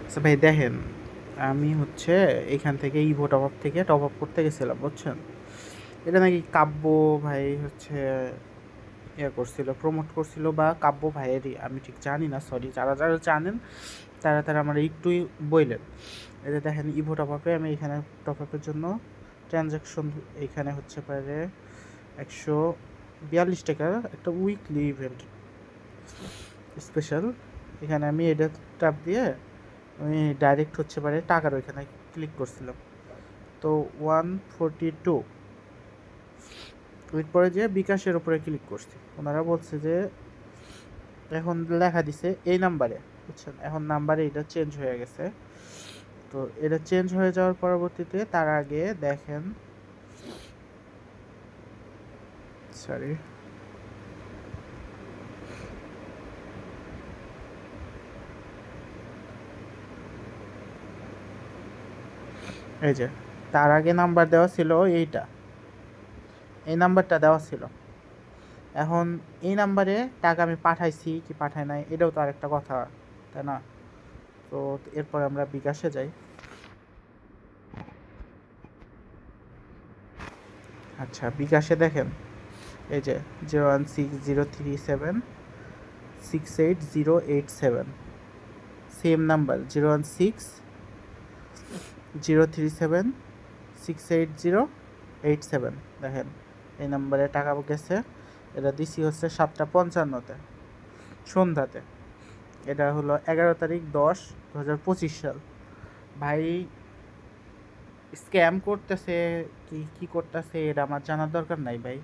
আচ্ছা ভাই দেখেন, আমি হচ্ছে এখান থেকে ইভো টপ আপ থেকে টপ আপ করতে গেছিলাম, বুঝছেন? এটা নাকি কাব্য ভাই হচ্ছে করছিল, প্রমোট করছিল, বা কাব্য ভাইয়েরই, আমি ঠিক জানি না, সরি। যারা যারা জানেন তারা তারা আমার একটুই বললেন। এটা দেখেন ইভো টপ আপে আমি এখানে টপ আপের জন্য ট্রানজ্যাকশন এইখানে হচ্ছে পারে 142 টাকার একটা উইকলি ইভেন্ট স্পেশাল। এখানে আমি এটা ট্যাপ দিয়ে আমি ডাইরেক্ট হচ্ছে পারে টাকার ওইখানে ক্লিক করছিলাম। তো 142 ক্লিক করে যে বিকাশের উপরে ক্লিক করছি, ওনারা বলছে যে এখন লেখা দিছে এই নাম্বারে, বুঝছেন? এখন নাম্বারে এটা চেঞ্জ হয়ে গেছে। তো এটা চেঞ্জ হয়ে যাওয়ার পরবর্তীতে তার আগে দেখেন, সরি, এই যে তার আগে নাম্বার দেওয়া ছিল এইটা, এই নাম্বারটা দেওয়া ছিল। এখন এই নাম্বারে টাকা আমি পাঠাইছি কি পাঠাই নাই এটাও তো আরেকটা কথা, তাই না? তো এরপর আমরা বিকাশে যাই। আচ্ছা, বিকাশে দেখেন এই যে 01603768087, সেম নাম্বার 01603768087। দেখেন এই নাম্বারে টাকা গেছে। এটা দিছি হচ্ছে 7:55-তে সন্ধ্যাতে। এটা হলো 11 তারিখ 10/2025 সাল। ভাই স্ক্যাম করতেছে কি কি করতেছে এটা আমার জানার দরকার নাই ভাই।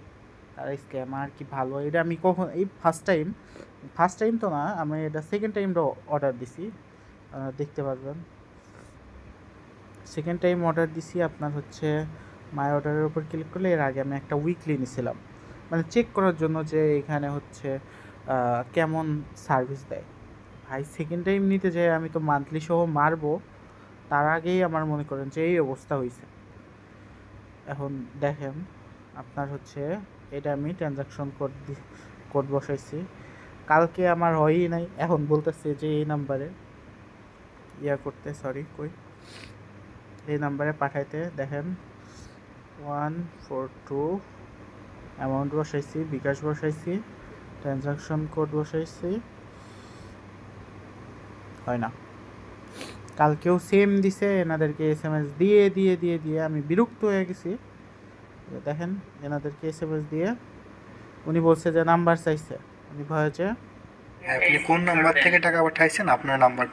তারা স্ক্যামার কি ভালো, এটা আমি কখন এই ফার্স্ট টাইম তো না, আমি এটা সেকেন্ড টাইম অর্ডার দিছি, দেখতে পারবেন। সেকেন্ড টাইম অর্ডার দিছি আপনার হচ্ছে মাই অর্ডারের উপর ক্লিক করলে। এর আগে আমি একটা উইকলি নিয়েছিলাম, মানে চেক করার জন্য যে এখানে হচ্ছে কেমন সার্ভিস দেয়। ভাই সেকেন্ড টাইম নিতে যাই আমি তো মান্থলি সহ মারবো, তার আগেই আমার মনে করেন যে এই অবস্থা হয়েছে। এখন দেখেন আপনার হচ্ছে এটা আমি ট্রানজাকশন কোড বসাইছি, কালকে আমার হয়ই নাই, এখন বলতেছে যে এই নাম্বারে করতে, সরি কই, এই নাম্বারে পাঠাইতে। দেখেন 142 অ্যামাউন্ট বসাইছি, বিকাশ বসাইছি, ট্রানজাকশন কোড বসাইছি, হয় না। কালকেও সেম দিছে, এনাদেরকে এসএমএস দিয়ে দিয়ে দিয়ে দিয়ে আমি বিরক্ত হয়ে গেছি। দেখেন এনাদেরকে এসএমএস দিয়ে উনি বলছে যে নাম্বার চাইছে, উনি ভয়েছে। আপনি কোন নাম্বার থেকে টাকা পাঠাইছেন আপনার নাম্বারটা